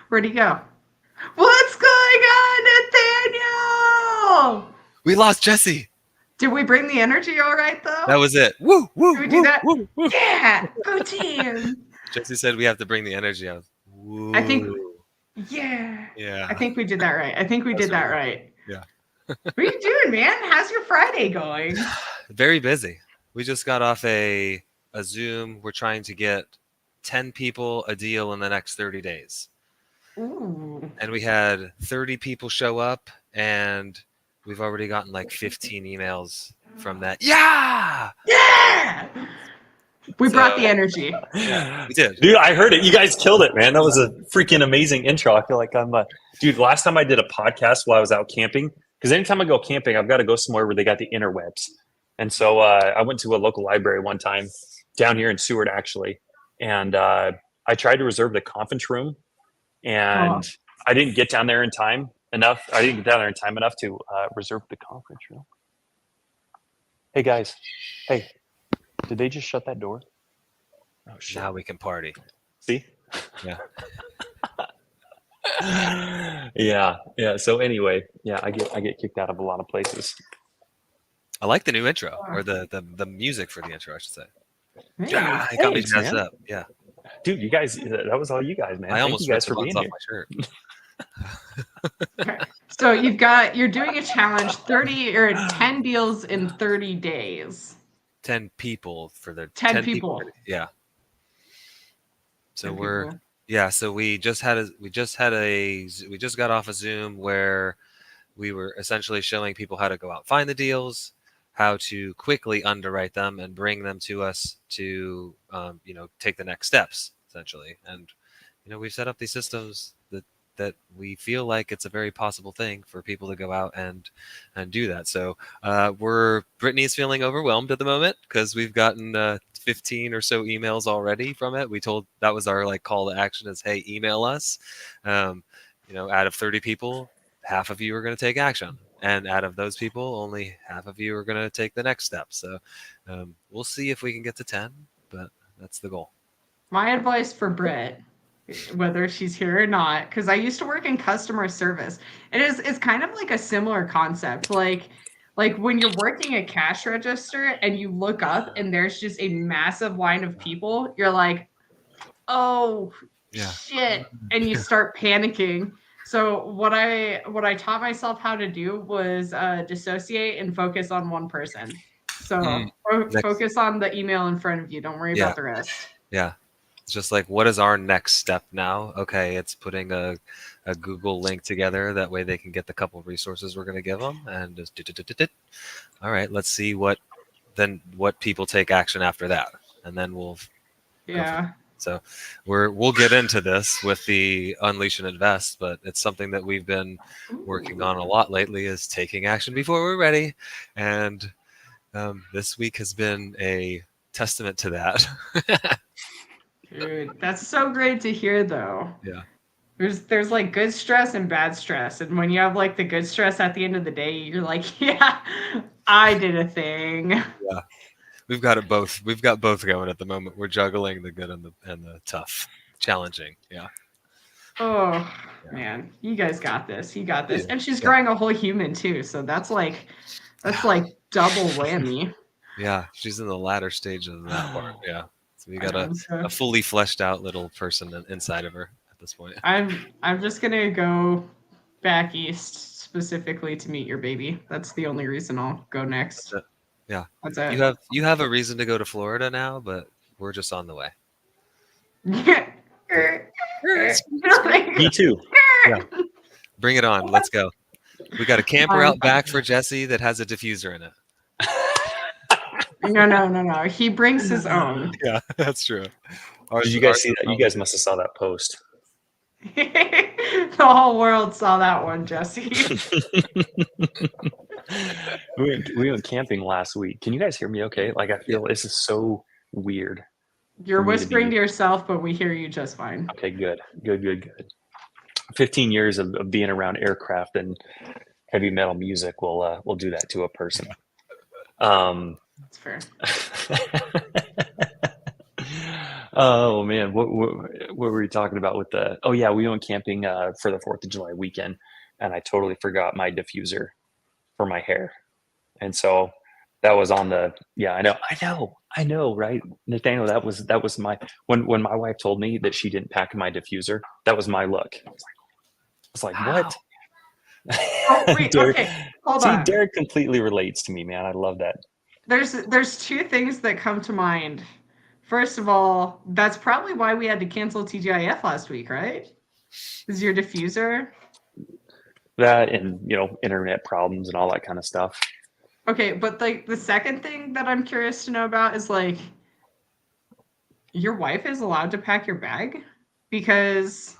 Where'd he go? What's going on, Nathaniel? We lost Jesse. Did we bring the energy all right, though? That was it. Woo, woo, Did we woo, do that? woo, woo. Yeah, go team. Jesse said we have to bring the energy out. Woo. I think, yeah. I think we did that right. I think we did that right. Yeah. What are you doing, man? How's your Friday going? Very busy. We just got off a Zoom. We're trying to get 10 people a deal in the next 30 days. Ooh. And we had 30 people show up, and we've already gotten like 15 emails from that. Yeah! Yeah! We brought the energy. Yeah, we did. Dude, I heard it. You guys killed it, man. That was a freaking amazing intro. I feel like I'm dude, last time I did a podcast while I was out camping, because anytime I go camping, I've got to go somewhere where they got the interwebs. And so I went to a local library one time down here in Seward, actually. And I tried to reserve the conference room, and I didn't get down there in time enough. I didn't get down there in time enough to reserve the conference room. Hey, guys. Hey, did they just shut that door? Oh, shit. Now we can party. See? Yeah. Yeah. So anyway, yeah, I get kicked out of a lot of places. I like the new intro, or the music for the intro, I should say. Yeah, it got me jazzed up. Yeah. Dude, you guys, that was all you guys, man. I almost Thank you guys ripped for the being buttons here. off my shirt. Okay. So you're doing a challenge, 30 or 10 deals in 30 days. 10 people for the 10 people. Yeah. So people. so we just got off a Zoom where we were essentially showing people how to go out and find the deals, how to quickly underwrite them and bring them to us to take the next steps, essentially. And we've set up these systems that we feel like it's a very possible thing for people to go out and do that. So Brittany's feeling overwhelmed at the moment because we've gotten 15 or so emails already from it. That was our call to action is, hey, email us. Out of 30 people, half of you are going to take action. And out of those people, only half of you are going to take the next step. So we'll see if we can get to 10, but that's the goal. My advice for Britt, whether she's here or not, because I used to work in customer service. It's kind of like a similar concept. Like when you're working a cash register and you look up and there's just a massive line of people, you're like, oh, shit. And you start panicking. So what I taught myself how to do was dissociate and focus on one person. So focus on the email in front of you. Don't worry about the rest. Yeah. It's just like, what is our next step now? Okay, it's putting a Google link together. That way they can get the couple of resources we're going to give them. And just all right, let's see what people take action after that. And then we'll So we'll get into this with the Unleash and Invest, but it's something that we've been working on a lot lately is taking action before we're ready. And this week has been a testament to that. Dude, that's so great to hear, though. Yeah. There's like good stress and bad stress. And when you have like the good stress at the end of the day, you're like, yeah, I did a thing. Yeah. We've got it both. We've got both going at the moment. We're juggling the good and the tough, challenging. Yeah. Oh, man. You guys got this. You got this. And she's growing a whole human too. So that's like double whammy. Yeah. She's in the latter stage of that part. Yeah. So we got a fully fleshed out little person inside of her at this point. I'm just gonna go back east specifically to meet your baby. That's the only reason I'll go next. Yeah. That's it. You have a reason to go to Florida now, but we're just on the way. Me too. Yeah. Bring it on. Let's go. We got a camper out back for Jesse that has a diffuser in it. No. He brings his own. Yeah, that's true. Did you guys see that? You guys must have saw that post. The whole world saw that one, Jesse. we went camping last week. Can you guys hear me okay? Like, I feel this is so weird. You're whispering to yourself, but we hear you just fine. Okay, good. 15 years of being around aircraft and heavy metal music will do that to a person. That's fair. Oh man, what were we talking about with the? Oh yeah, we went camping for the 4th of July weekend, and I totally forgot my diffuser for my hair, and so that was on the. Yeah, I know, right, Nathaniel? That was my when my wife told me that she didn't pack my diffuser. That was my look. I was like, Wow. what? Oh, wait, Derek, okay, hold on. Derek completely relates to me, man. I love that. There's two things that come to mind. First of all, that's probably why we had to cancel TGIF last week, right? Is your diffuser? That and internet problems and all that kind of stuff. Okay, but like the second thing that I'm curious to know about is like your wife is allowed to pack your bag? Because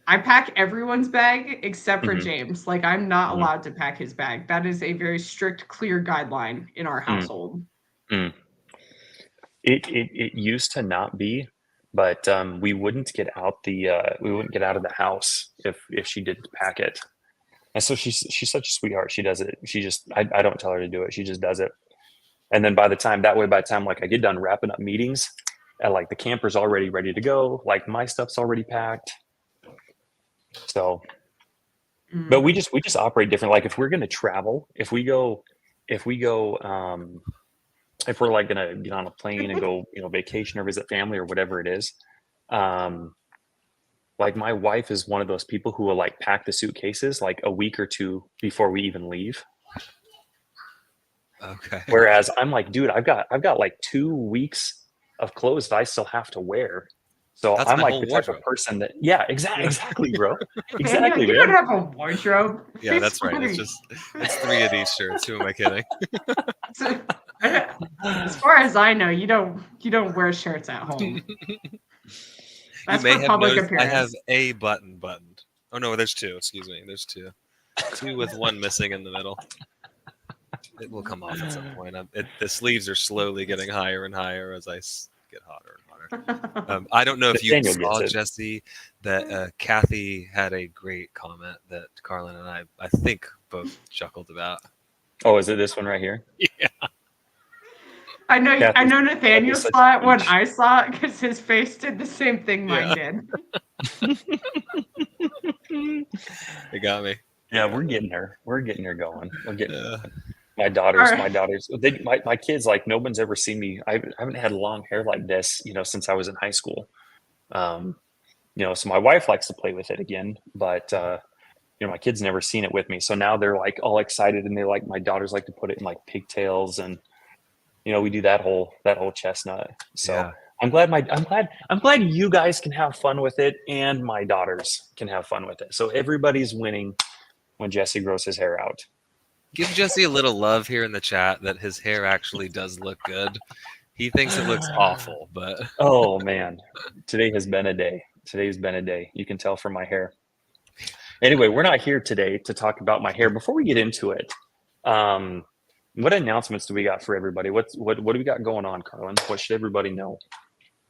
I pack everyone's bag except for James. Like, I'm not allowed to pack his bag. That is a very strict, clear guideline in our household. It used to not be, but we wouldn't get out of the house if she didn't pack it. And so she's such a sweetheart. She does it. I don't tell her to do it. She just does it. And then by the time like I get done wrapping up meetings, and like the camper's already ready to go, like my stuff's already packed. So, but we just operate different. Like if we're going to travel, if we're like going to get on a plane and go, vacation or visit family or whatever it is, like my wife is one of those people who will like pack the suitcases like a week or two before we even leave. Okay. Whereas I'm like, dude, I've got like 2 weeks of clothes that I still have to wear. So That's I'm my like whole the type wardrobe. of person that, exactly, bro. Exactly, you don't have a wardrobe. Yeah, that's right. It's 3 of these shirts. Who am I kidding? As far as I know, you don't wear shirts at home. That's for public appearance. I have a button buttoned. Oh no, there's 2. Excuse me. There's 2. 2 with 1 missing in the middle. It will come off at some point. The sleeves are slowly getting higher and higher as I get hotter and hotter. I don't know if you saw, Jesse, that Kathy had a great comment that Carlin and I think both chuckled about. Oh, is it this one right here? Yeah. I know Nathaniel saw it when I saw it because his face did the same thing mine did. It got me. Yeah, we're getting her. We're getting her going. We're getting her. My daughters, my kids, like no one's ever seen me. I haven't had long hair like this, since I was in high school. So my wife likes to play with it again, but my kids never seen it with me. So now they're like all excited, and my daughters like to put it in like pigtails, and we do that whole chestnut. So yeah. I'm glad you guys can have fun with it, and my daughters can have fun with it. So everybody's winning when Jesse grows his hair out. Give Jesse a little love here in the chat that his hair actually does look good. He thinks it looks awful, but oh man, today has been a day. Today's been a day. You can tell from my hair. Anyway, we're not here today to talk about my hair. Before we get into it, what announcements do we got for everybody? What do we got going on, Carlin? What should everybody know?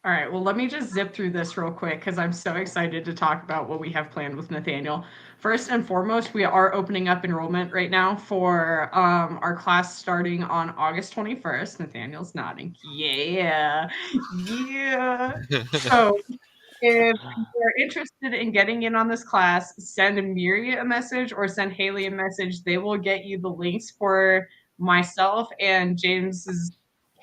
All right, well, let me just zip through this real quick because I'm so excited to talk about what we have planned with Nathaniel. First and foremost, we are opening up enrollment right now for our class starting on August 21st. Nathaniel's nodding. Yeah. So if you're interested in getting in on this class, send Amelia a message or send Haley a message. They will get you the links for myself and James's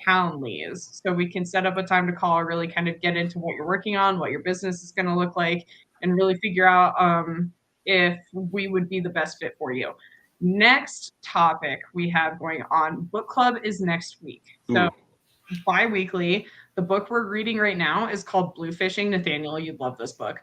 Calendlies, so we can set up a time to call, really kind of get into what you're working on, what your business is going to look like, and really figure out if we would be the best fit for you. Next topic we have going on, book club is next week. So bi-weekly. The book we're reading right now is called Blue Fishing. Nathaniel, you'd love this book.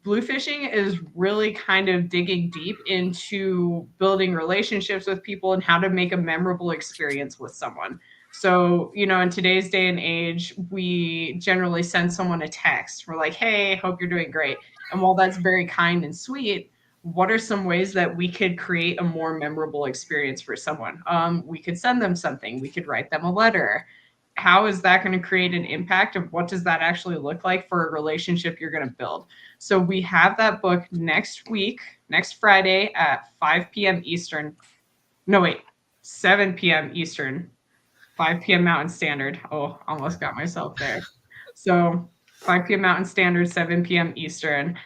Blue Fishing is really kind of digging deep into building relationships with people and how to make a memorable experience with someone. So, in today's day and age, we generally send someone a text. We're like, hey, hope you're doing great. And while that's very kind and sweet, what are some ways that we could create a more memorable experience for someone? We could send them something. We could write them a letter. How is that going to create an impact, and what does that actually look like for a relationship you're going to build? So we have that book next week, next Friday at 5 p.m. Eastern. No, wait, 7 p.m. Eastern, 5 p.m. Mountain Standard. Oh, almost got myself there. So 5 p.m. Mountain Standard, 7 p.m. Eastern.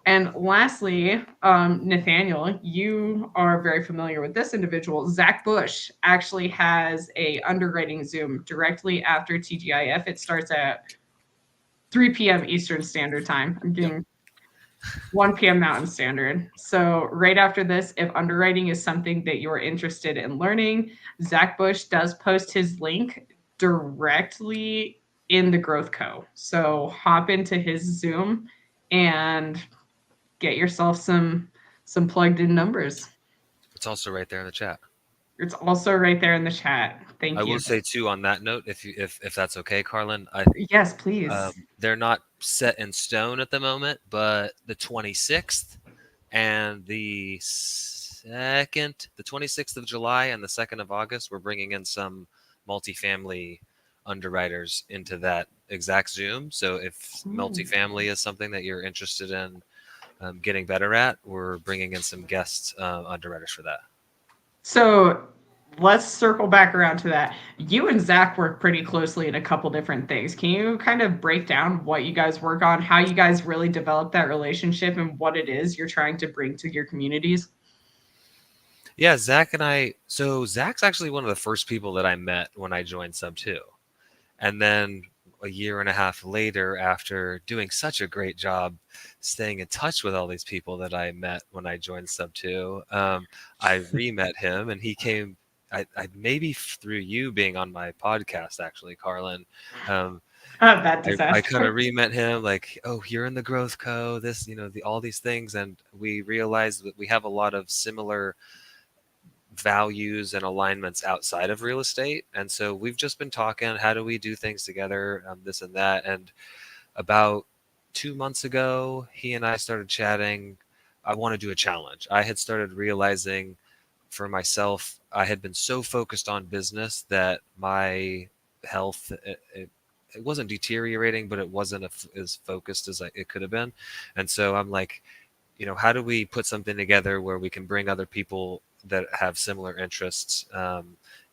And lastly, Nathaniel, you are very familiar with this individual. Zach Bush actually has a underwriting Zoom directly after TGIF. It starts at 3 p.m. Eastern Standard Time. I'm getting 1 p.m. Mountain Standard. So right after this, if underwriting is something that you're interested in learning, Zach Bush does post his link directly in the Growth Co. So hop into his Zoom and get yourself some plugged in numbers. It's also right there in the chat. It's also right there in the chat. Thank I you. will say too on that note, if that's okay, Carlin, Yes, please. they're not set in stone at the moment, but the 26th and the 26th of July and the 2nd of August, we're bringing in some multifamily underwriters into that exact Zoom. So if multifamily is something that you're interested in getting better at, we're bringing in some guest underwriters for that. So let's circle back around to that. You and Zach work pretty closely in a couple different things. Can you kind of break down what you guys work on, how you guys really develop that relationship, and what it is you're trying to bring to your communities? Yeah, Zach and I. So Zach's actually one of the first people that I met when I joined Sub 2. And then a year and a half later, after doing such a great job staying in touch with all these people that I met when I joined Sub 2, I re-met him, and he came. I maybe through you being on my podcast, actually, Carlin. That I disaster. kind of re-met him, like, oh, you're in the Growth Co. This, all these things, and we realized that we have a lot of similar values and alignments outside of real estate. And so we've just been talking, how do we do things together, this and that. And about 2 months ago, he and I started chatting. I want to do a challenge. I had started realizing for myself, I had been so focused on business that my health, it wasn't deteriorating, but it wasn't as focused as it could have been. And so I'm like, how do we put something together where we can bring other people that have similar interests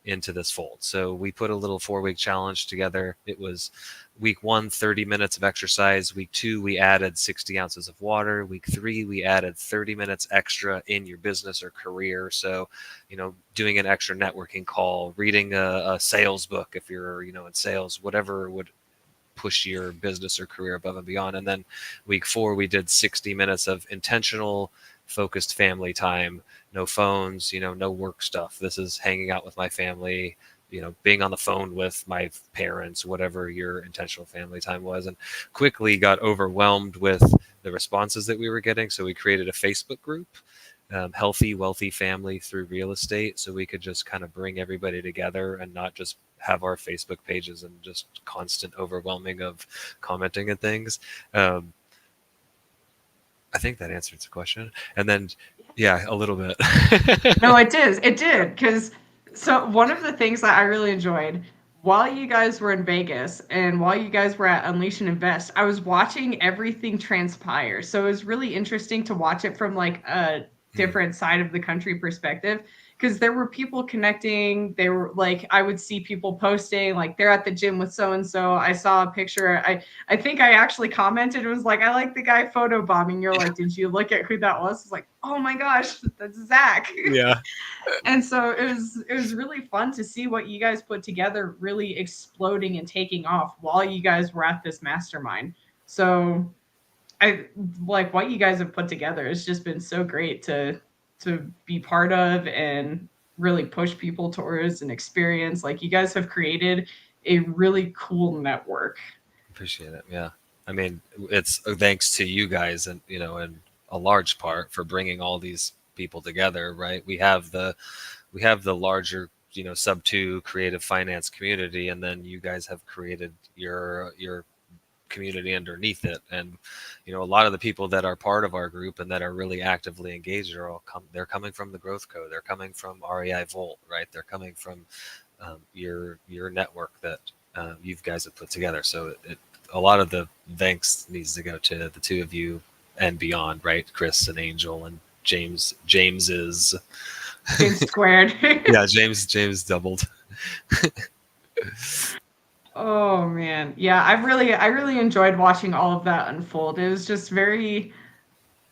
into this fold? So we put a little 4-week challenge together. It was week 1, 30 minutes of exercise. Week 2, we added 60 ounces of water. Week 3, we added 30 minutes extra in your business or career. So, doing an extra networking call, reading a sales book if you're, in sales, whatever would push your business or career above and beyond. And then week 4, we did 60 minutes of intentional, focused family time. No phones, no work stuff. This is hanging out with my family, being on the phone with my parents, whatever your intentional family time was. And quickly got overwhelmed with the responses that we were getting. So we created a Facebook group, Healthy, Wealthy Family Through Real Estate. So we could just kind of bring everybody together and not just have our Facebook pages and just constant overwhelming of commenting and things. I think that answers the question. And then, yeah, a little bit. No, it did. It did. Because so one of the things that I really enjoyed while you guys were in Vegas and while you guys were at Unleash and Invest, I was watching everything transpire. So it was really interesting to watch it from like a different side of the country perspective, because there were people connecting. They were like, I would see people posting like they're at the gym with so and so. I saw a picture. I think I actually commented. It was like, I like the guy photobombing. You're like, did you look at who that was? It's like, oh my gosh, that's Zach. Yeah. And so it was really fun to see what you guys put together really exploding and taking off while you guys were at this mastermind. So I like what you guys have put together. It's just been so great to to be part of and really push people towards an experience. Like you guys have created a really cool network. Appreciate it. Yeah. I mean, it's thanks to you guys and, in a large part for bringing all these people together, right? We have the larger, sub two creative finance community, and then you guys have created your community underneath it. And, a lot of the people that are part of our group and that are really actively engaged are they're coming from the Growth Code. They're coming from REI Volt, right? They're coming from your network that you guys have put together. So a lot of the thanks needs to go to the two of you and beyond, right? Chris and Angel and James. James is James squared. yeah. James doubled. Oh man. Yeah, I really enjoyed watching all of that unfold. It was just very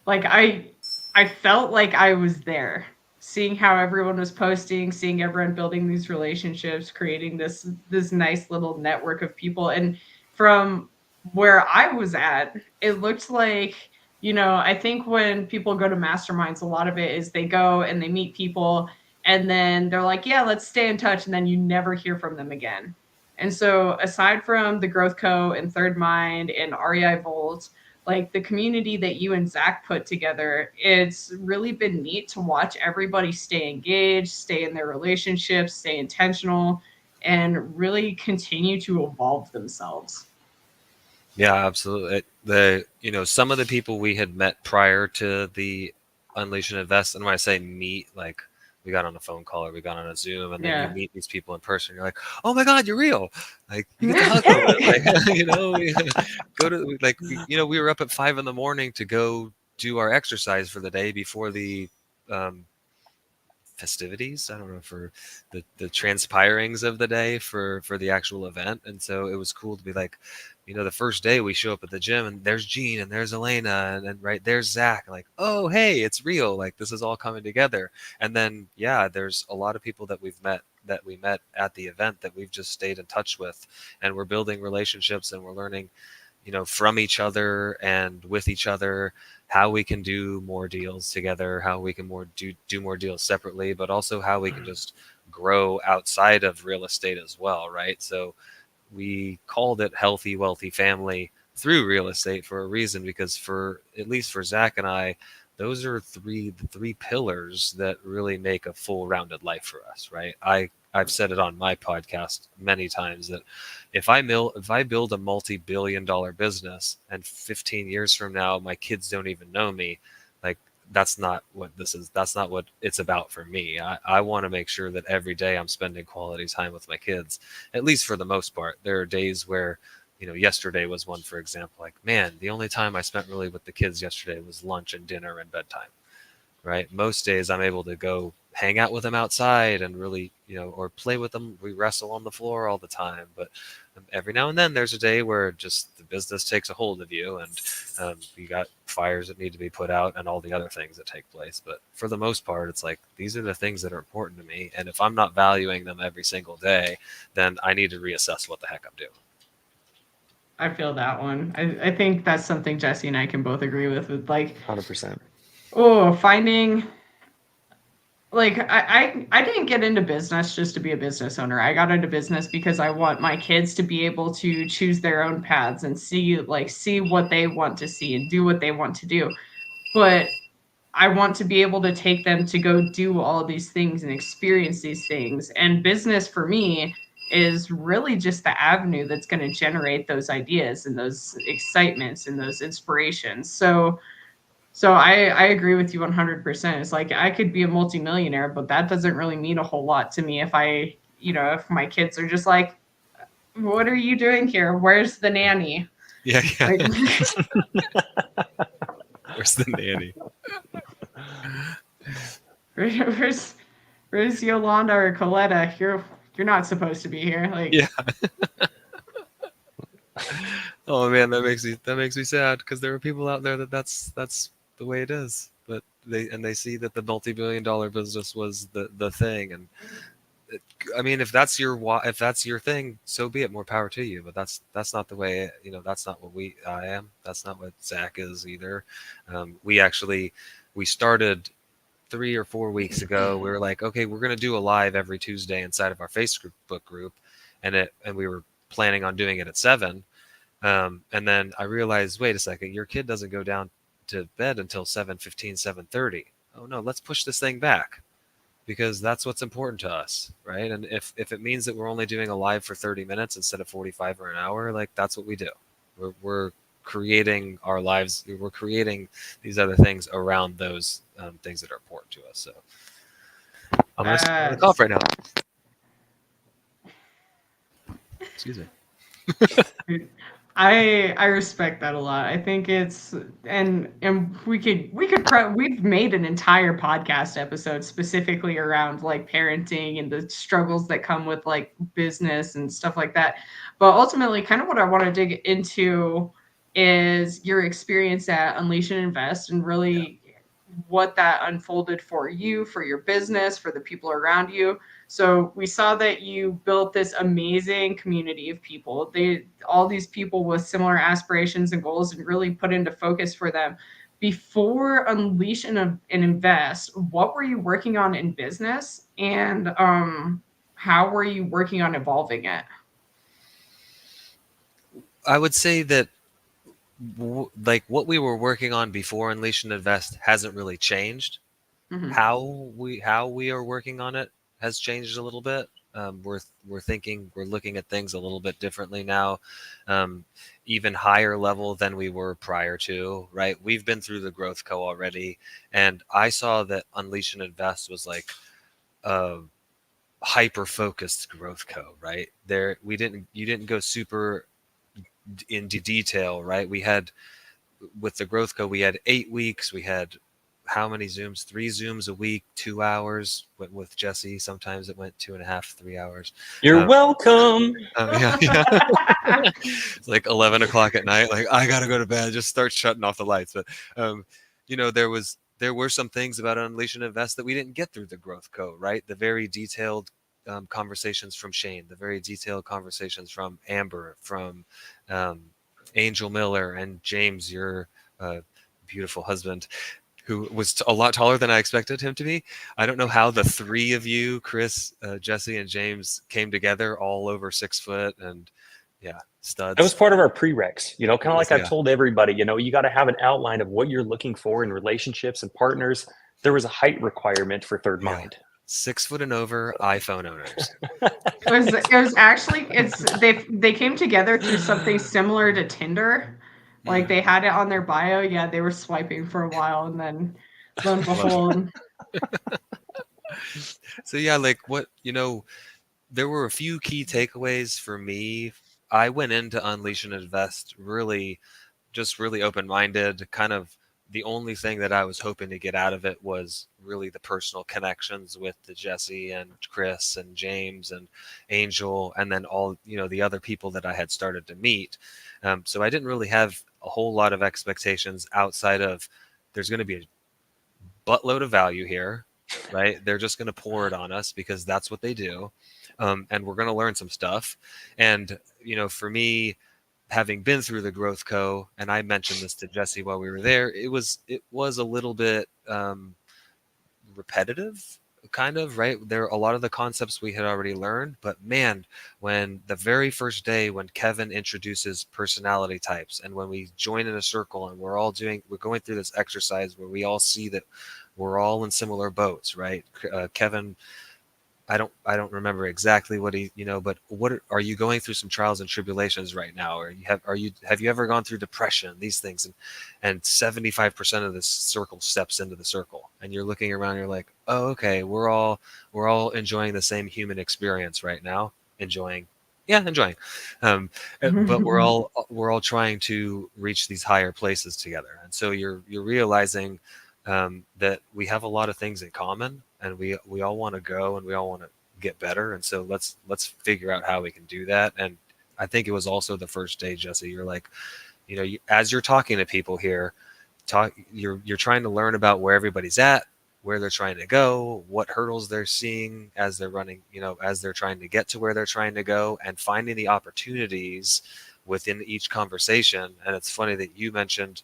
like I felt like I was there, seeing how everyone was posting, seeing everyone building these relationships, creating this nice little network of people. And from where I was at, it looked like, I think when people go to masterminds, a lot of it is they go and they meet people and then they're like, yeah, let's stay in touch. And then you never hear from them again. And so aside from the Growth Co. and Third Mind and REI Volt, like the community that you and Zach put together, it's really been neat to watch everybody stay engaged, stay in their relationships, stay intentional, and really continue to evolve themselves. Yeah, absolutely. Some of the people we had met prior to the Unleash and Invest, and when I say meet, like we got on a phone call or we got on a Zoom, and then you Yeah. meet these people in person. You're like, oh my God, you're real. Like you get to hug them. Like we go to we were up at 5 a.m. to go do our exercise for the day before the um, festivities. I don't know, for the transpirings of the day for the actual event. And so it was cool to be like, the first day we show up at the gym and there's Gene and there's Elena and then right there's Zach, like, oh hey, it's real, like this is all coming together. And then yeah, there's a lot of people that we met at the event that we've just stayed in touch with, and we're building relationships and we're learning from each other and with each other, how we can do more deals together, how we can do more deals separately, but also how we can just grow outside of real estate as well, right? So we called it Healthy Wealthy Family through real estate for a reason, because for at least for Zach and I, those are the three pillars that really make a full rounded life for us, right? I've said it on my podcast many times that if I build a multi-billion-dollar business and 15 years from now my kids don't even know me, like that's not what this is. That's not what it's about for me. I want to make sure that every day I'm spending quality time with my kids, at least for the most part. There are days where, yesterday was one, for example, like, man, the only time I spent really with the kids yesterday was lunch and dinner and bedtime, right? Most days I'm able to go hang out with them outside and really, or play with them. We wrestle on the floor all the time, but every now and then there's a day where just the business takes a hold of you, and you got fires that need to be put out and all the other things that take place. But for the most part, it's like, these are the things that are important to me. And if I'm not valuing them every single day, then I need to reassess what the heck I'm doing. I feel that one. I think that's something Jesse and I can both agree with like, 100%. finding like I didn't get into business just to be a business owner. I got into business because I want my kids to be able to choose their own paths and see what they want to see and do what they want to do. But I want to be able to take them to go do all these things and experience these things. And business for me is really just the avenue that's going to generate those ideas and those excitements and those inspirations. So I agree with you 100%. It's like I could be a multimillionaire, but that doesn't really mean a whole lot to me if my kids are just like, what are you doing here? Where's the nanny? Yeah. Like, Where's the nanny? where's Yolanda or Coletta? You're not supposed to be here. Like, Yeah. Oh man, that makes me sad, because there are people out there that's the way it is. But they see that the multi-billion-dollar business was the thing, and I mean, if that's your thing, so be it. More power to you. But that's not the way. That's not what I am. That's not what Zach is either. We started 3 or 4 weeks ago, we were like, okay, we're going to do a live every Tuesday inside of our Facebook group. And we were planning on doing it at 7. And then I realized, wait a second, your kid doesn't go down to bed until 7:15, 7:30. Oh no, let's push this thing back because that's what's important to us, right? And if it means that we're only doing a live for 30 minutes instead of 45 or an hour, like that's what we do. We're creating our lives. We're creating these other things around those things that are important to us. So I'm going to cough right now. Excuse me. I respect that a lot. I think it's and we've made an entire podcast episode specifically around like parenting and the struggles that come with like business and stuff like that. But ultimately, kind of what I want to dig into is your experience at Unleash and Invest and really what that unfolded for you, for your business, for the people around you. So we saw that you built this amazing community of people. All these people with similar aspirations and goals and really put into focus for them. Before Unleash and Invest, what were you working on in business and how were you working on evolving it? I would say that like what we were working on before Unleash and Invest hasn't really changed. Mm-hmm. How we are working on it has changed a little bit. We're looking at things a little bit differently now, even higher level than we were prior to. Right, we've been through the Growth Co already, and I saw that Unleash and Invest was like a hyper focused Growth Co. Right there, you didn't go super into detail. Right, we had with the Growth Co, we had 8 weeks. We had how many Zooms? 3 Zooms a week, 2 hours. With Jesse, sometimes it went 2.5, 3 hours. You're welcome. Yeah. It's like 11 o'clock at night. Like I gotta go to bed. Just start shutting off the lights. But there were some things about Unleash and Invest that we didn't get through the Growth Co. Right, the very detailed conversations from Shane, the very detailed conversations from Amber, from Angel Miller, and James, your beautiful husband, who was a lot taller than I expected him to be. I don't know how the 3 of you, Chris, Jesse, and James, came together all over 6 foot and studs. That was part of our prereqs, kind of like I've Yeah. told everybody, you got to have an outline of what you're looking for in relationships and partners. There was a height requirement for Third Mind. 6 foot and over iPhone owners. It was actually they came together through something similar to Tinder. Like they had it on their bio. Yeah, they were swiping for a while and then lo and behold. So yeah, like what, there were a few key takeaways for me. I went into Unleash and Invest really open-minded. Kind of the only thing that I was hoping to get out of it was really the personal connections with the Jesse and Chris and James and Angel, and then all the other people that I had started to meet. So I didn't really have a whole lot of expectations outside of there's going to be a buttload of value here, right? They're just going to pour it on us because that's what they do. And we're going to learn some stuff. And, for me, having been through the Growth Co, and I mentioned this to Jesse while we were there, it was a little bit repetitive, kind of, right? There a lot of the concepts we had already learned, but man, when the very first day when Kevin introduces personality types and when we join in a circle and we're going through this exercise where we all see that we're all in similar boats, right? Kevin, I don't remember exactly what he, but what are you going through some trials and tribulations right now? Or have you ever gone through depression, these things? And 75% of this circle steps into the circle and you're looking around, you're like, oh, okay, we're all enjoying the same human experience right now. Enjoying. But we're all trying to reach these higher places together. And so you're realizing that we have a lot of things in common and we all want to go and we all want to get better. And so let's figure out how we can do that. And I think it was also the first day, Jesse, you're like, as you're talking to people here, you're trying to learn about where everybody's at, where they're trying to go, what hurdles they're seeing as they're running, as they're trying to get to where they're trying to go, and finding the opportunities within each conversation. And it's funny that you mentioned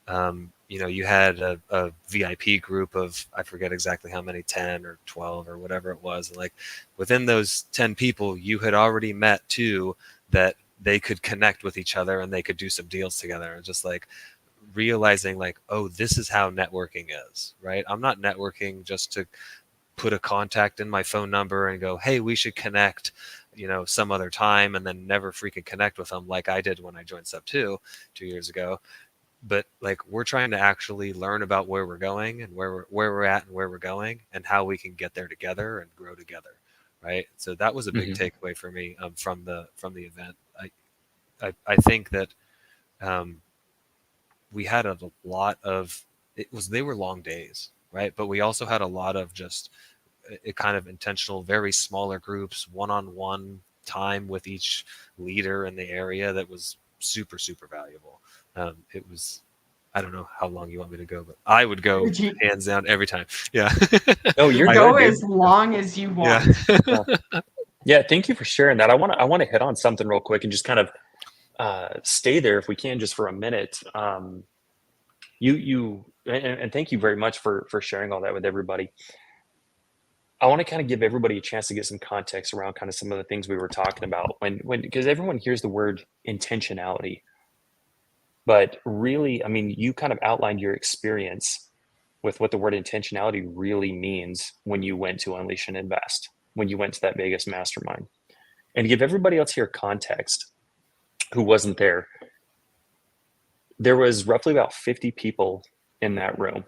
You had a VIP group of, I forget exactly how many, 10 or 12 or whatever it was. And like within those 10 people, you had already met two that they could connect with each other and they could do some deals together. And just like realizing like, oh, this is how networking is, right? I'm not networking just to put a contact in my phone number and go, hey, we should connect, some other time, and then never freaking connect with them like I did when I joined Sub 2 years ago. But like we're trying to actually learn about where we're going and where we're at and where we're going and how we can get there together and grow together, right? So that was a big takeaway for me from the event. I think that we had a lot of they were long days, right? But we also had a lot of just it kind of intentional, very smaller groups, one-on-one time with each leader in the area that was super, super valuable. It was, I don't know how long you want me to go, but I would go hands down every time. Yeah. Oh, you're Go good, as long as you want. Yeah. Thank you for sharing that. I want to hit on something real quick and just kind of stay there if we can just for a minute. And thank you very much for sharing all that with everybody. I want to kind of give everybody a chance to get some context around kind of some of the things we were talking about because everyone hears the word intentionality, but really, I mean, you kind of outlined your experience with what the word intentionality really means when you went to Unleash and Invest, when you went to that Vegas mastermind. And to give everybody else here context who wasn't there, there was roughly about 50 people in that room.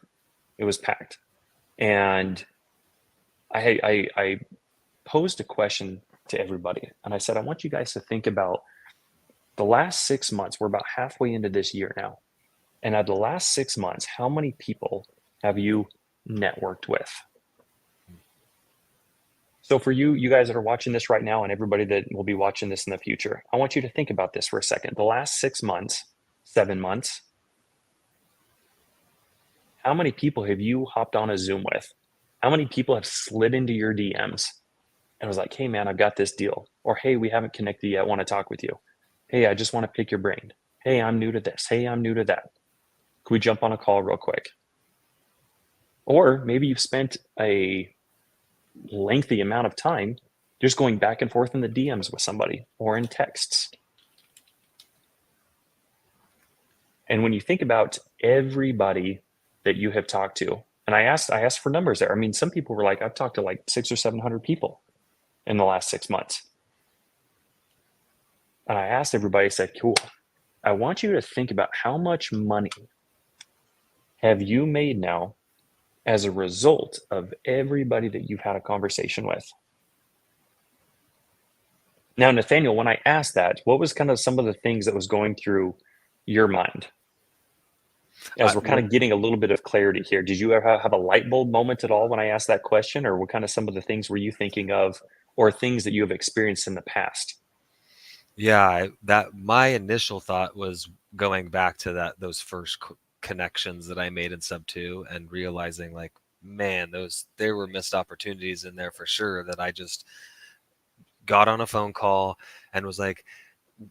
It was packed. And I posed a question to everybody. And I said, I want you guys to think about the last 6 months. We're about halfway into this year now. And out of the last 6 months, how many people have you networked with? So for you guys that are watching this right now and everybody that will be watching this in the future, I want you to think about this for a second. The last 6 months, 7 months, how many people have you hopped on a Zoom with? How many people have slid into your DMs and was like, hey man, I've got this deal. Or, hey, we haven't connected yet. I want to talk with you. Hey, I just want to pick your brain. Hey, I'm new to this. Hey, I'm new to that. Can we jump on a call real quick? Or maybe you've spent a lengthy amount of time just going back and forth in the DMs with somebody or in texts. And when you think about everybody that you have talked to, and I asked for numbers there. I mean, some people were like, I've talked to like 600 or 700 people in the last 6 months. And I asked everybody, I said, cool, I want you to think about how much money have you made now as a result of everybody that you've had a conversation with. Now, Nathaniel, when I asked that, what was kind of some of the things that was going through your mind as we're kind of getting a little bit of clarity here? Did you ever have a light bulb moment at all when I asked that question, or what kind of some of the things were you thinking of, or things that you have experienced in the past? Yeah, that my initial thought was going back to those first connections that I made in Sub 2 and realizing like, man, there were missed opportunities in there for sure that I just got on a phone call and was like,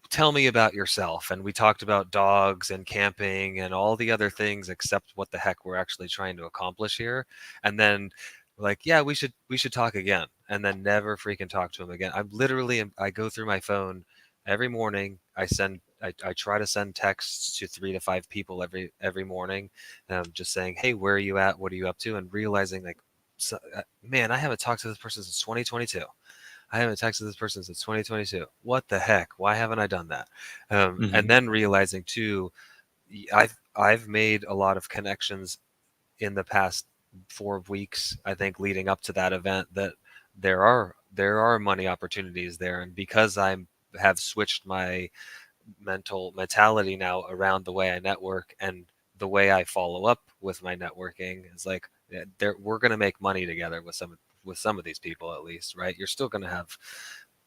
tell me about yourself. And we talked about dogs and camping and all the other things except what the heck we're actually trying to accomplish here. And then like, yeah, we should talk again. And then never freaking talk to him again. I go through my phone every morning. I try to send texts to 3 to 5 people every morning, just saying, hey, where are you at? What are you up to? And realizing like, man, I haven't talked to this person since 2022. I haven't texted this person since 2022. What the heck? Why haven't I done that? And then realizing too, I've made a lot of connections in the past 4 weeks, I think, leading up to that event, that there are money opportunities there. And because I have switched my mentality now around the way I network and the way I follow up with my networking is like, we're going to make money together with some of these people, at least, right? You're still going to have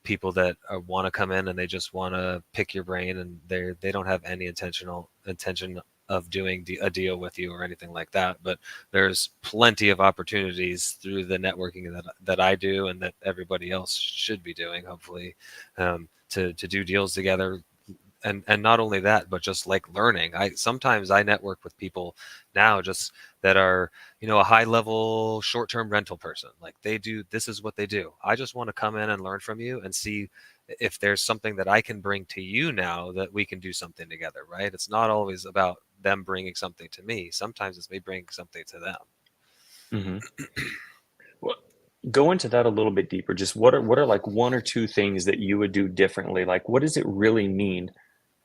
people that want to come in and they just want to pick your brain and they don't have any intention of doing a deal with you or anything like that. But there's plenty of opportunities through the networking that I do and that everybody else should be doing, hopefully, to do deals together, and not only that, but just like learning. Sometimes I network with people now just that are, a high level short-term rental person. Like this is what they do. I just want to come in and learn from you and see if there's something that I can bring to you now that we can do something together, right? It's not always about them bringing something to me. Sometimes it's me bringing something to them. Mm-hmm. Well, go into that a little bit deeper. Just what are like one or two things that you would do differently? Like, what does it really mean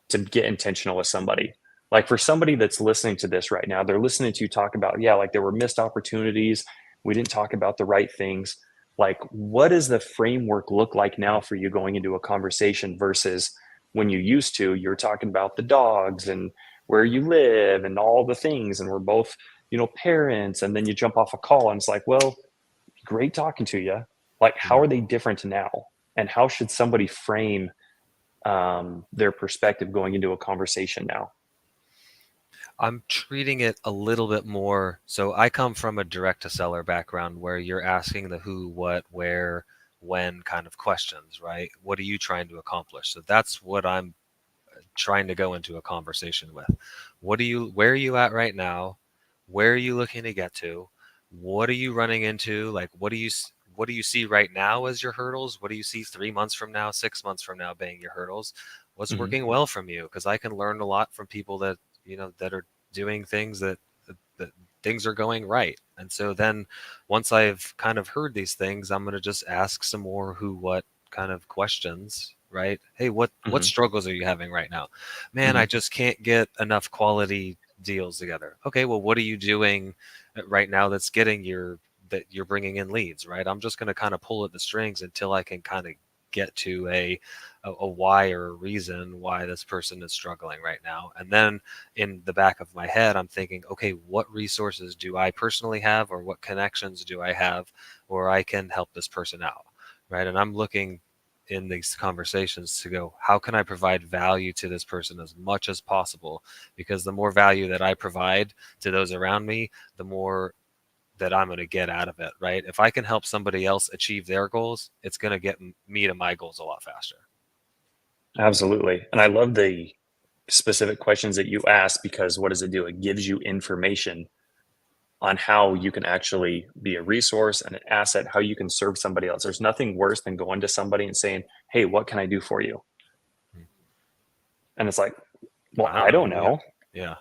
to get intentional with somebody? Like for somebody that's listening to this right now, they're listening to you talk about, yeah, like there were missed opportunities. We didn't talk about the right things. Like, what does the framework look like now for you going into a conversation versus when you used to, you're talking about the dogs and where you live and all the things. And we're both, parents. And then you jump off a call and it's like, well, great talking to you. Like, how are they different now? And how should somebody frame their perspective going into a conversation now? I'm treating it a little bit more. So I come from a direct to seller background where you're asking the who, what, where, when kind of questions, right? What are you trying to accomplish? So that's what I'm trying to go into a conversation with. Where are you at right now? Where are you looking to get to? What are you running into? Like, what do you see right now as your hurdles? What do you see 3 months from now, 6 months from now being your hurdles? What's working well from you? Because I can learn a lot from people that, that are doing things that things are going right. And so then once I've kind of heard these things, I'm going to just ask some more who, what kind of questions, right? Hey, what struggles are you having right now? Man, I just can't get enough quality deals together. Okay, well, what are you doing right now that you're bringing in leads, right? I'm just going to kind of pull at the strings until I can kind of get to a why or a reason why this person is struggling right now. And then in the back of my head, I'm thinking, okay, what resources do I personally have, or what connections do I have where I can help this person out, right? And I'm looking in these conversations to go, how can I provide value to this person as much as possible? Because the more value that I provide to those around me, the more that I'm going to get out of it, right? If I can help somebody else achieve their goals, it's going to get me to my goals a lot faster. Absolutely. And I love the specific questions that you ask, because what does it do? It gives you information on how you can actually be a resource and an asset, how you can serve somebody else. There's nothing worse than going to somebody and saying, hey, what can I do for you? And it's like, well, I don't know. Yeah.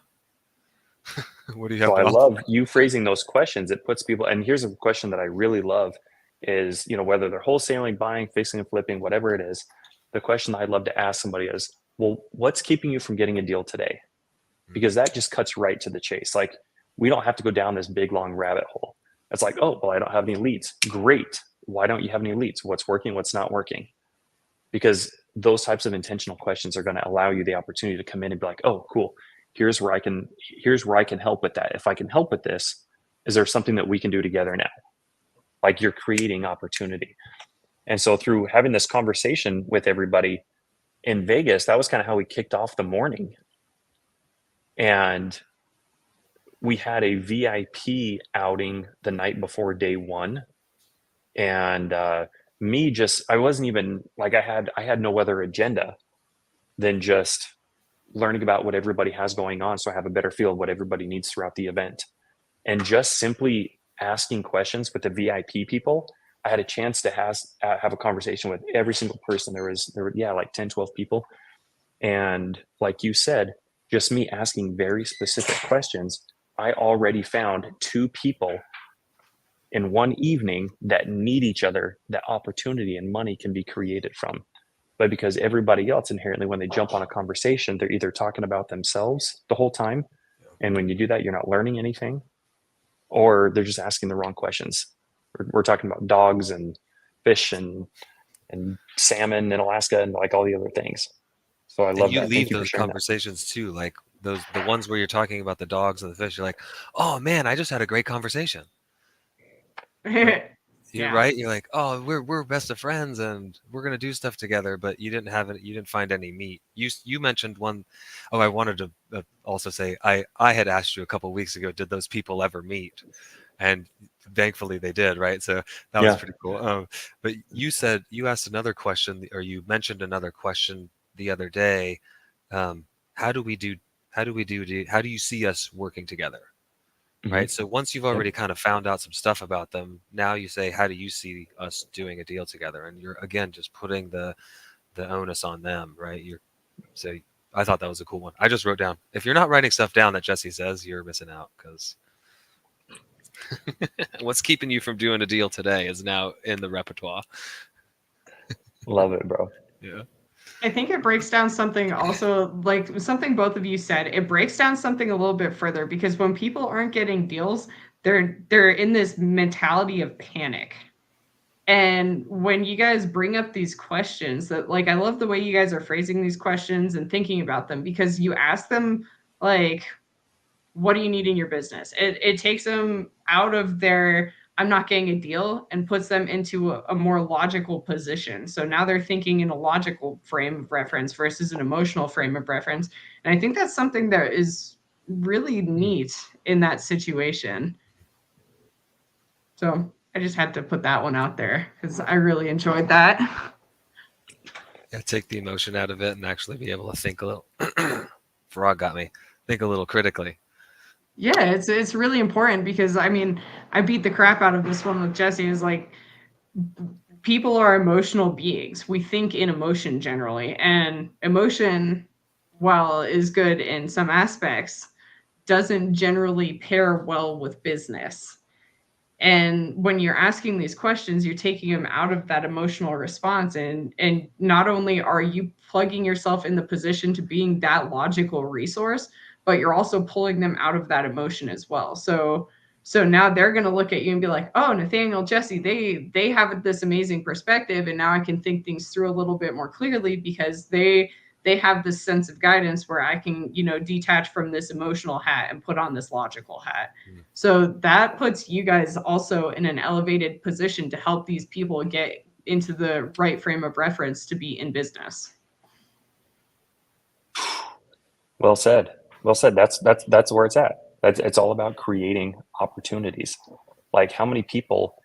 What do you have So to I offer? love you phrasing those questions. It puts people, and here's a question that I really love is, whether they're wholesaling, buying, fixing and flipping, whatever it is, the question I'd love to ask somebody is, well, what's keeping you from getting a deal today? Because that just cuts right to the chase. Like, we don't have to go down this big, long rabbit hole. It's like, oh, well, I don't have any leads. Great. Why don't you have any leads? What's working? What's not working? Because those types of intentional questions are going to allow you the opportunity to come in and be like, oh, cool. Here's where I can help with that. If I can help with this, is there something that we can do together now? Like, you're creating opportunity. And so through having this conversation with everybody in Vegas, that was kind of how we kicked off the morning. And we had a VIP outing the night before day one. And I wasn't even like, I had no other agenda than just learning about what everybody has going on, so I have a better feel of what everybody needs throughout the event. And just simply asking questions with the VIP people, I had a chance to have a conversation with every single person. There were like 10, 12 people. And like you said, just me asking very specific questions, I already found 2 people in one evening that need each other, that opportunity and money can be created from. But because everybody else inherently, when they jump on a conversation, they're either talking about themselves the whole time. And when you do that, you're not learning anything, or they're just asking the wrong questions. We're talking about dogs and fish and salmon in Alaska and like all the other things. So I love And you that. leave Thank you for those sharing that. conversations too, like the ones where you're talking about the dogs and the fish. You're like, oh man, I just had a great conversation. Right? You're Yeah. right. You're like, oh, we're best of friends and we're gonna do stuff together. But you didn't find any meat. You mentioned one. Oh, I wanted to also say I had asked you a couple weeks ago, did those people ever meet? And thankfully they did, right? So that was pretty cool. But you asked another question, or you mentioned another question the other day how do you see us working together? Mhm. Right. So once you've already kind of found out some stuff about them, now you say, how do you see us doing a deal together? And you're, again, just putting the onus on them, right? So I thought that was a cool one. I just wrote down, if you're not writing stuff down that Jesse says, you're missing out, because what's keeping you from doing a deal today is now in the repertoire. Love it, bro. Yeah. I think it breaks down something also, like something both of you said. It breaks down something a little bit further, because when people aren't getting deals, they're in this mentality of panic. And when you guys bring up these questions, that, like, I love the way you guys are phrasing these questions and thinking about them, because you ask them, like, what do you need in your business? It takes them out of their I'm not getting a deal and puts them into a more logical position. So now they're thinking in a logical frame of reference versus an emotional frame of reference. And I think that's something that is really neat in that situation. So I just had to put that one out there because I really enjoyed that. Yeah, take the emotion out of it and actually be able to think a little. Frog got me. Think a little critically. Yeah, it's really important, because I mean, I beat the crap out of this one with Jesse. Is like, people are emotional beings. We think in emotion generally, and emotion, while is good in some aspects, doesn't generally pair well with business. And when you're asking these questions, you're taking them out of that emotional response, and not only are you plugging yourself in the position to being that logical resource, but you're also pulling them out of that emotion as well. So now they're going to look at you and be like, oh, Nathaniel, Jesse, they have this amazing perspective, and now I can think things through a little bit more clearly, because they have this sense of guidance where I can, detach from this emotional hat and put on this logical hat. So that puts you guys also in an elevated position to help these people get into the right frame of reference to be in business. Well said. Well said. That's where it's at. It's all about creating opportunities. Like, how many people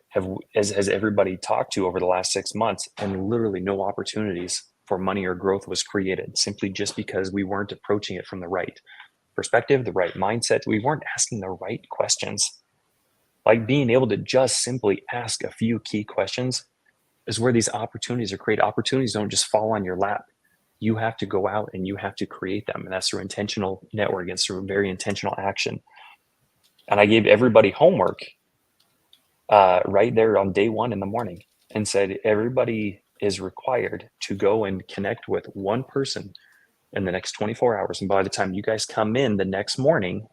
has everybody talked to over the last 6 months, and literally no opportunities for money or growth was created, simply just because we weren't approaching it from the right perspective, the right mindset. We weren't asking the right questions. Like, being able to just simply ask a few key questions is where these opportunities are created. Opportunities don't just fall on your lap. You have to go out and you have to create them. And that's through intentional networking. It's through very intentional action. And I gave everybody homework right there on day one in the morning, and said, everybody is required to go and connect with one person in the next 24 hours. And by the time you guys come in the next morning,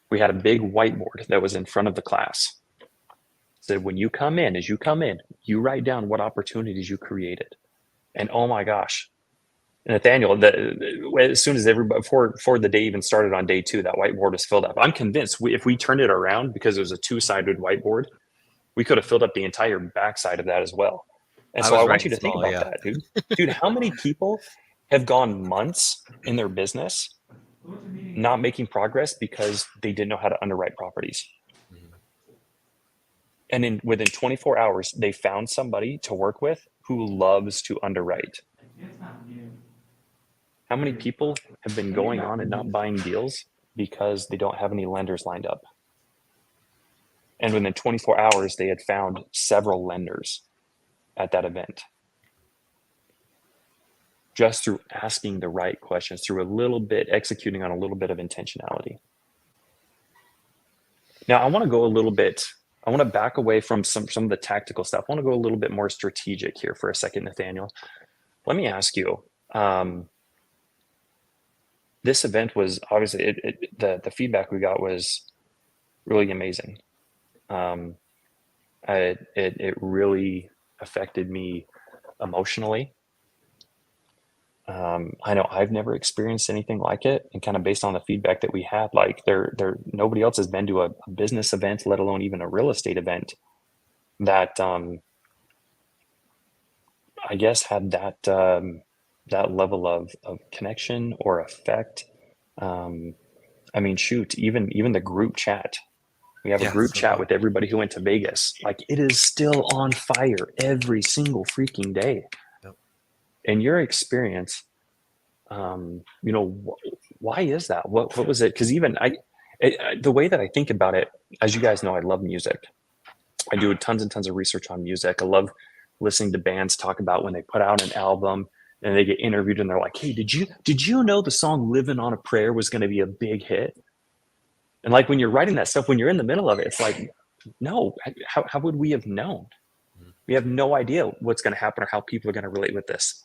we had a big whiteboard that was in front of the class. Said, when you come in, as you come in, you write down what opportunities you created. And oh my gosh, Nathaniel, as soon as everybody, before the day even started on day 2, that whiteboard was filled up. I'm convinced if we turned it around, because it was a 2-sided whiteboard, we could have filled up the entire backside of that as well. And so I want you to think about that, dude. Dude, how many people have gone months in their business not making progress because they didn't know how to underwrite properties? And within 24 hours, they found somebody to work with who loves to underwrite. How many people have been going on and not buying deals because they don't have any lenders lined up? And within 24 hours, they had found several lenders at that event, just through asking the right questions, through executing on a little bit of intentionality. Now, I want to back away from some of the tactical stuff. I want to go a little bit more strategic here for a second, Nathaniel. Let me ask you, this event was obviously, the feedback we got was really amazing. It really affected me emotionally. I know I've never experienced anything like it, and kind of based on the feedback that we had, like nobody else has been to a business event, let alone even a real estate event, that I guess had that level of connection or effect. I mean, shoot, even the group chat. We have a group chat with everybody who went to Vegas. Like, it is still on fire every single freaking day. Yep. in your experience, why is that? What was it? Because even the way that I think about it, as you guys know, I love music. I do tons and tons of research on music. I love listening to bands talk about when they put out an album and they get interviewed and they're like, "Hey, did you know the song Living on a Prayer was going to be a big hit?" And like when you're writing that stuff, when you're in the middle of it, it's like, no, how would we have known? We have no idea what's going to happen or how people are going to relate with this.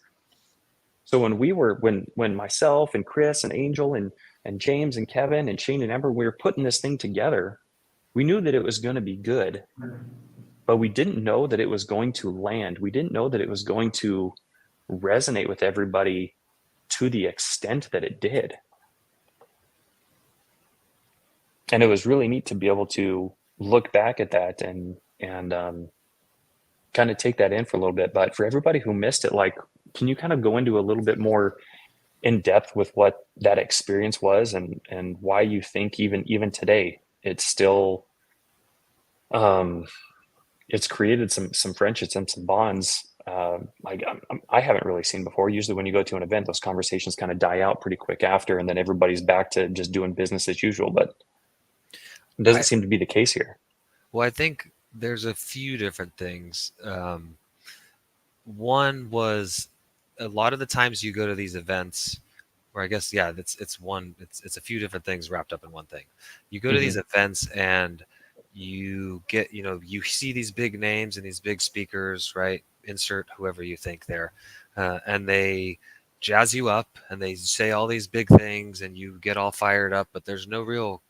So when myself and Chris and Angel and James and Kevin and Shane and Amber, we were putting this thing together, we knew that it was going to be good, but we didn't know that it was going to land. We didn't know that it was going to resonate with everybody to the extent that it did. And it was really neat to be able to look back at that and kind of take that in for a little bit. But for everybody who missed it, like, can you kind of go into a little bit more in depth with what that experience was and why you think even today it's still it's created some friendships and some bonds like I haven't really seen before. Usually when you go to an event, those conversations kind of die out pretty quick after, and then everybody's back to just doing business as usual. But it doesn't seem to be the case here. Well, I think there's a few different things. One was a lot of the times you go to these events, or I guess, yeah, it's a few different things wrapped up in one thing. You go to these events and you get, you see these big names and these big speakers, right? Insert whoever you think there, and they jazz you up and they say all these big things and you get all fired up, but there's no real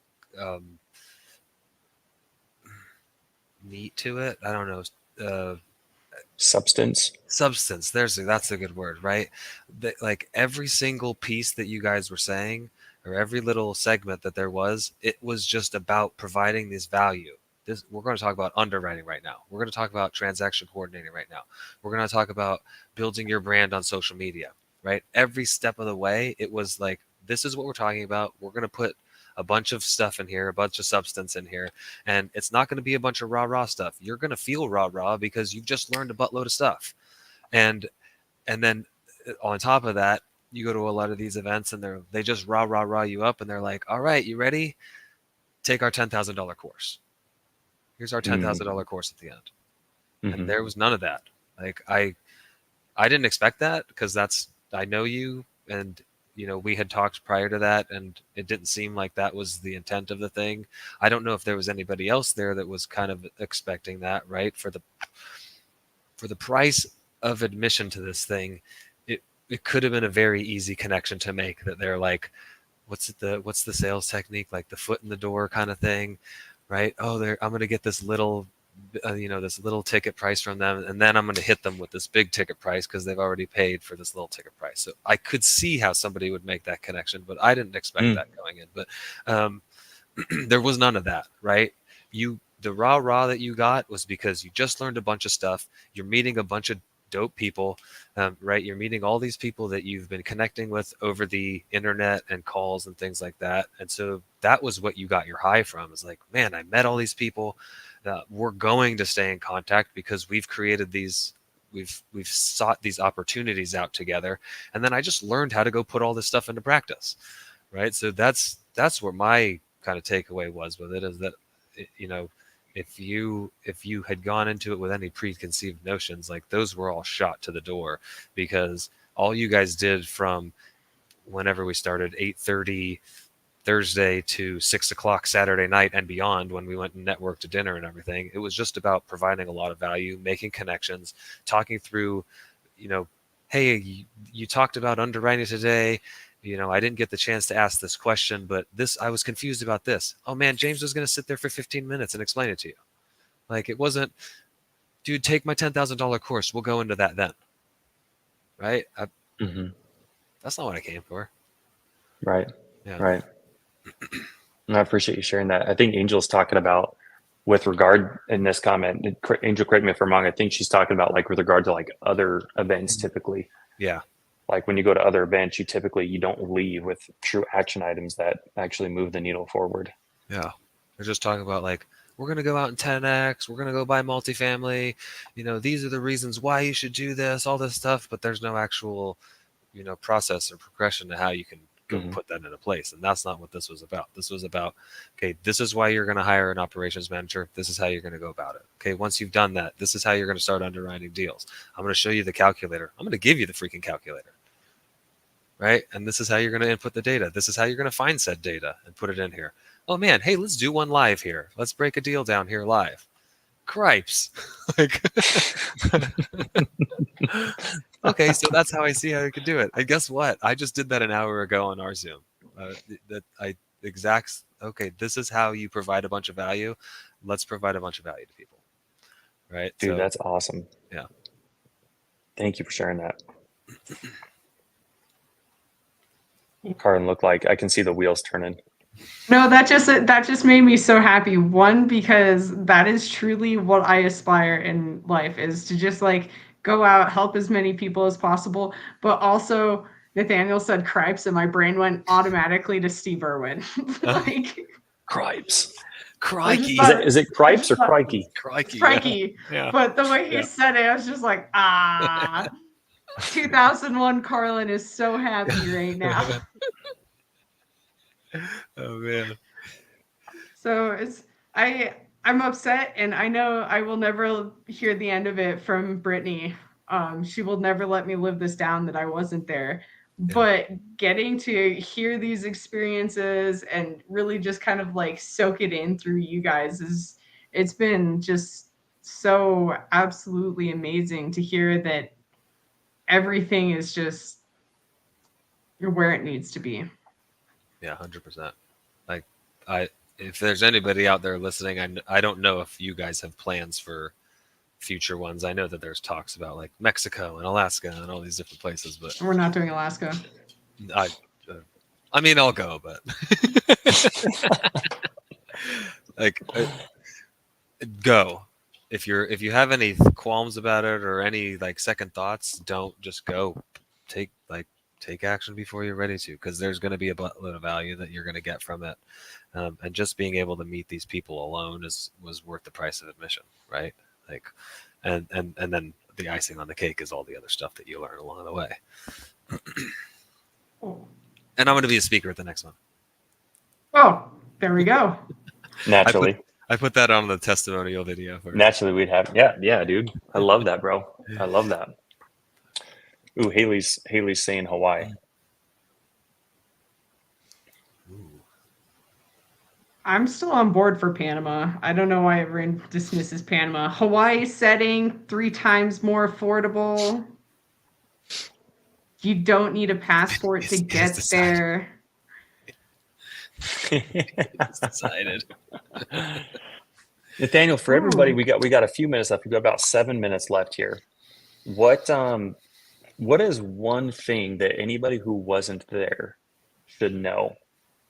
meat to it. I don't know. Substance. That's a good word, right? Like every single piece that you guys were saying, or every little segment that there was, it was just about providing this value. We're going to talk about underwriting right now. We're going to talk about transaction coordinating right now. We're going to talk about building your brand on social media, right? Every step of the way, it was like, this is what we're talking about. We're going to put a bunch of stuff in here, a bunch of substance in here, and it's not going to be a bunch of rah stuff. You're going to feel rah because you've just learned a buttload of stuff. And then on top of that, you go to a lot of these events and they just rah you up, and they're like, all right, you ready? Take our $10,000 course. Here's our $10,000 course at the end. And there was none of that. Like I didn't expect that, because I know you, and we had talked prior to that, and it didn't seem like that was the intent of the thing. I don't know if there was anybody else there that was kind of expecting that, right? For the price of admission to this thing, it could have been a very easy connection to make, that they're like, what's the sales technique, like the foot in the door kind of thing, right? Oh, I'm going to get this little this little ticket price from them, and then I'm going to hit them with this big ticket price because they've already paid for this little ticket price. So I could see how somebody would make that connection, but I didn't expect that going in. But there was none of that, right? The rah that you got was because you just learned a bunch of stuff. You're meeting a bunch of dope people, right? You're meeting all these people that you've been connecting with over the internet and calls and things like that. And so that was what you got your high from, is like, man, I met all these people. We're going to stay in contact because we've created these, we've sought these opportunities out together. And then I just learned how to go put all this stuff into practice, right? So that's where my kind of takeaway was with it, is that, if you had gone into it with any preconceived notions, like those were all shot to the door, because all you guys did from whenever we started 8:30 Thursday to 6:00 Saturday night and beyond, when we went and networked to dinner and everything, it was just about providing a lot of value, making connections, talking through, hey, you talked about underwriting today. I didn't get the chance to ask this question, but I was confused about this. Oh man, James was going to sit there for 15 minutes and explain it to you. Like, it wasn't, dude, take my $10,000 course. We'll go into that then. Right? That's not what I came for. Right. Yeah. Right. And I appreciate you sharing that. I think Angel's talking about, with regard in this comment, Angel, correct me if I'm wrong, I think she's talking about like with regard to like other events typically. Yeah. Like when you go to other events, you don't leave with true action items that actually move the needle forward. Yeah. They're just talking about like, we're going to go out in 10x, we're going to go buy multifamily, these are the reasons why you should do this, all this stuff, but there's no actual process or progression to how you can go put that into place. And that's not what this was about. This was about, okay, this is why you're going to hire an operations manager. This is how you're going to go about it. Okay, once you've done that, this is how you're going to start underwriting deals. I'm going to show you the calculator. I'm going to give you the freaking calculator. Right? And this is how you're going to input the data. This is how you're going to find said data and put it in here. Oh man, hey, let's do one live here. Let's break a deal down here live. Cripes. Like, okay, so that's how I see how you could do it. And guess what? I just did that an hour ago on our Zoom. Okay, this is how you provide a bunch of value. Let's provide a bunch of value to people. Right? Dude, that's awesome. Yeah. Thank you for sharing that. Carlin looked like I can see the wheels turning. No, that just made me so happy. One, because that is truly what I aspire in life, is to just like go out, help as many people as possible. But also, Nathaniel said cripes, and my brain went automatically to Steve Irwin. Like Cripes. Crikey. Is it cripes or crikey? Crikey. Crikey. Yeah. But the way he said it, I was just like, 2001 Carlin is so happy right now. Oh man. So I'm upset, and I know I will never hear the end of it from Brittany. She will never let me live this down that I wasn't there. Yeah. But getting to hear these experiences and really just kind of like soak it in through you guys it's been just so absolutely amazing to hear that everything is just where it needs to be. Yeah, 100%. Like, if there's anybody out there listening, I don't know if you guys have plans for future ones. I know that there's talks about like Mexico and Alaska and all these different places, but we're not doing Alaska. I mean, I'll go, but like, go. If you have any qualms about it or any like second thoughts, don't just go. Take action before you're ready to, because there's going to be a buttload of value that you're going to get from it. And just being able to meet these people alone was worth the price of admission, right? Like, and then the icing on the cake is all the other stuff that you learn along the way. And I'm going to be a speaker at the next one. Oh, there we go. Naturally. I put that on the testimonial video. Naturally, we'd have. Yeah, dude. I love that, bro. I love that. Ooh, Haley's saying Hawaii. Ooh. I'm still on board for Panama. I don't know why everyone dismisses Panama. Hawaii setting, 3 times more affordable. You don't need a passport to get there. It's decided. Nathaniel, for everybody, we got a few minutes left. We've got about 7 minutes left here. What is one thing that anybody who wasn't there should know?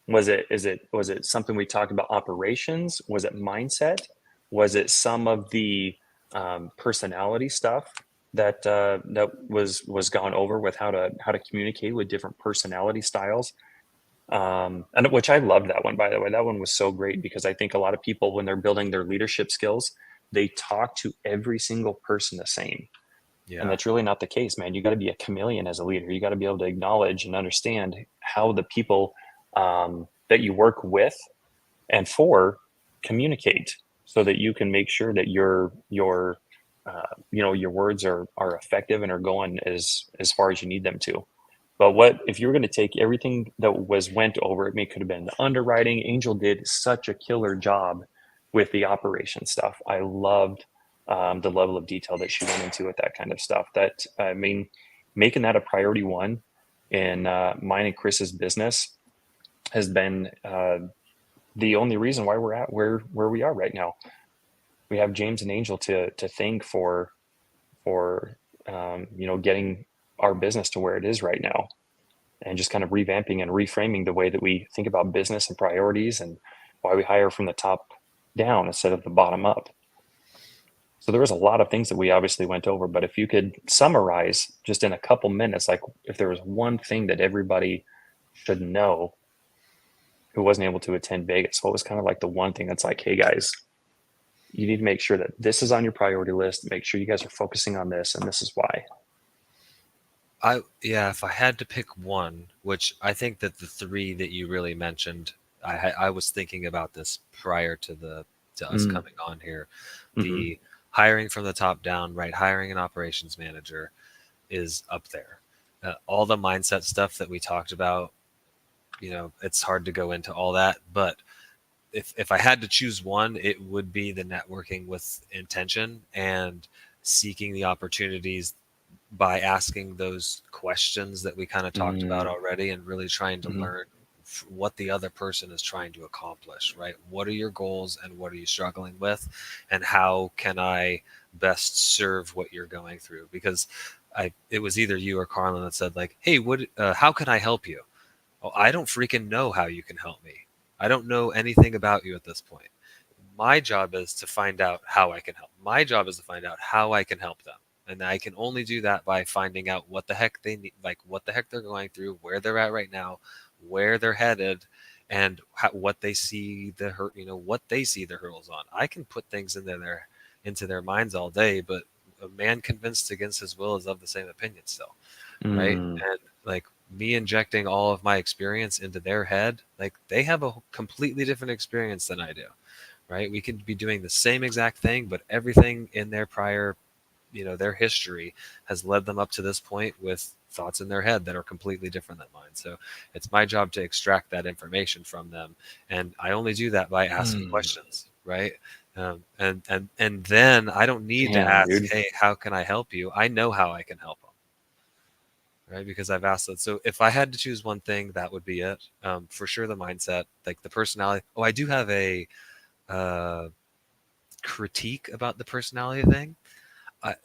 Was it something we talked about, operations? Was it mindset? Was it some of the personality stuff that was gone over with how to communicate with different personality styles? And which I loved that one, by the way. That one was so great, because I think a lot of people, when they're building their leadership skills, they talk to every single person the same. Yeah. And that's really not the case, man. You got to be a chameleon as a leader. You got to be able to acknowledge and understand how the people that you work with and for communicate, so that you can make sure that your words are effective and are going as far as you need them to. But if you were going to take everything that went over, it could have been the underwriting. Angel did such a killer job with the operation stuff. I loved the level of detail that she went into with that kind of stuff. That, I mean, making that a priority one in mine and Chris's business has been the only reason why we're at where we are right now. We have James and Angel to thank for getting our business to where it is right now, and just kind of revamping and reframing the way that we think about business and priorities, and why we hire from the top down instead of the bottom up. So there was a lot of things that we obviously went over, but if you could summarize just in a couple minutes, like if there was one thing that everybody should know who wasn't able to attend Vegas, what was kind of like the one thing that's like, hey guys, you need to make sure that this is on your priority list. Make sure you guys are focusing on this, and this is why. If I had to pick one, which I think that the three that you really mentioned, I was thinking about this prior to us coming on here. The hiring from the top down, right? Hiring an operations manager is up there. All the mindset stuff that we talked about, it's hard to go into all that, but if I had to choose one, it would be the networking with intention and seeking the opportunities by asking those questions that we kind of talked about already, and really trying to learn what the other person is trying to accomplish, right? What are your goals and what are you struggling with, and how can I best serve what you're going through? Because it was either you or Carlin that said like, hey, how can I help you? Oh, I don't freaking know how you can help me. I don't know anything about you at this point. My job is to find out how I can help. My job is to find out how I can help them. And I can only do that by finding out what the heck they need, like what the heck they're going through, where they're at right now, where they're headed, and what they see what they see the hurdles on. I can put things into their minds all day, but a man convinced against his will is of the same opinion still, right? And like me injecting all of my experience into their head, like they have a completely different experience than I do, right? We could be doing the same exact thing, but everything in their prior, their history has led them up to this point with thoughts in their head that are completely different than mine. So it's my job to extract that information from them, and I only do that by asking questions, right? And then I don't need to ask, dude. hey, how can I help you? I know how I can help them. Right, because I've asked it. So if I had to choose one thing, that would be it. For sure, the mindset, like the personality. Oh, I do have a critique about the personality thing.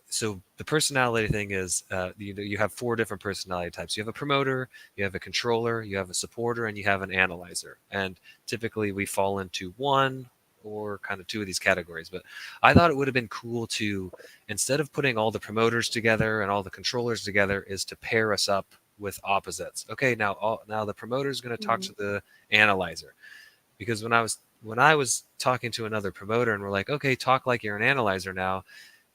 So the personality thing is, you have 4 different personality types. You have a promoter, you have a controller, you have a supporter, and you have an analyzer. And typically, we fall into one or kind of 2 of these categories. But I thought it would have been cool to, instead of putting all the promoters together and all the controllers together, is to pair us up with opposites. Okay, now the promoter is going to talk to the analyzer, because when I was talking to another promoter and we're like, okay, talk like you're an analyzer now,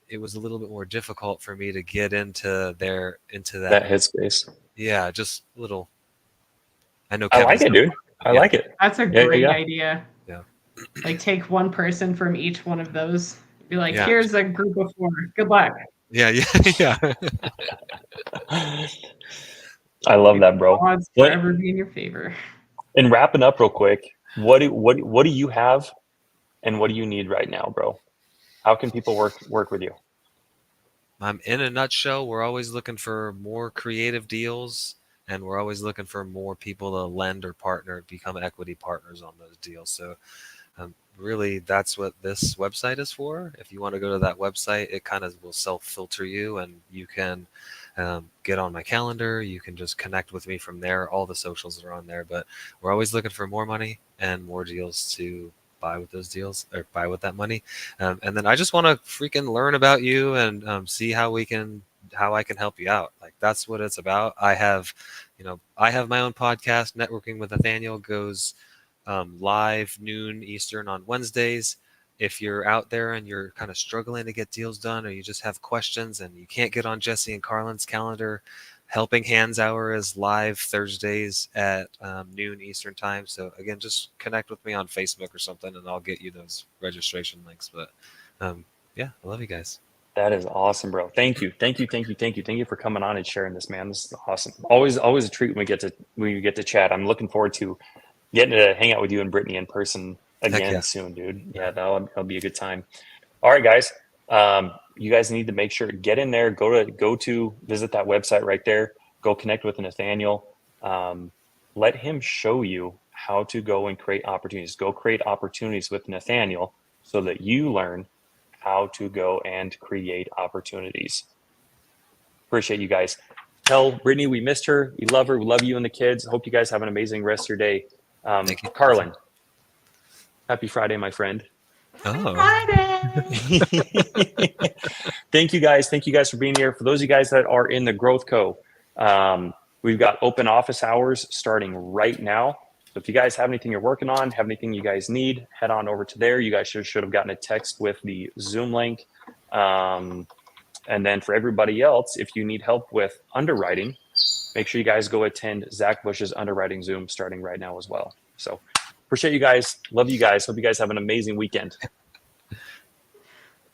it was a little bit more difficult for me to get into that headspace. Yeah, just a little. I know. I like it, dude. I like it. That's a great idea. Yeah. Like take one person from each one of those. Be like, Yeah. here's a group of 4. Good luck. Yeah. I love that, bro. Odds forever be in your favor. And wrapping up real quick, what do you have, and what do you need right now, bro? How can people work with you? In a nutshell, we're always looking for more creative deals, and we're always looking for more people to lend or partner, become equity partners on those deals. So really, that's what this website is for. If you want to go to that website, it kind of will self-filter you, and you can get on my calendar. You can just connect with me from there. All the socials are on there, but we're always looking for more money and more deals to buy with those deals, or buy with that money. And then I just want to freaking learn about you and see how I can help you out. Like, that's what it's about. I have my own podcast, Networking with Nathaniel, goes live noon Eastern on Wednesdays. If you're out there and you're kind of struggling to get deals done, or you just have questions and you can't get on Jesse and Carlin's calendar, Helping Hands Hour is live Thursdays at noon Eastern time. So again, just connect with me on Facebook or something, and I'll get you those registration links. But I love you guys. That is awesome, bro. Thank you for coming on and sharing this, man. This is awesome. Always a treat when we get to chat. I'm looking forward to getting to hang out with you and Brittany in person again soon, dude. Yeah, that'll be a good time. All right, guys. You guys need to make sure to get in there. Go to visit that website right there. Go connect with Nathaniel. Let him show you how to go and create opportunities. Go create opportunities with Nathaniel so that you learn how to go and create opportunities. Appreciate you guys. Tell Brittany we missed her. We love her. We love you and the kids. Hope you guys have an amazing rest of your day. Thank you. Carlin, happy Friday, my friend. Oh. Friday. Thank you guys for being here. For those of you guys that are in the Growth Co, we've got open office hours starting right now. So if you guys have anything you're working on, have anything you guys need, head on over to there. You guys should have gotten a text with the Zoom link. And then for everybody else, if you need help with underwriting, make sure you guys go attend Zach Bush's underwriting Zoom starting right now as well. So appreciate you guys. Love you guys. Hope you guys have an amazing weekend.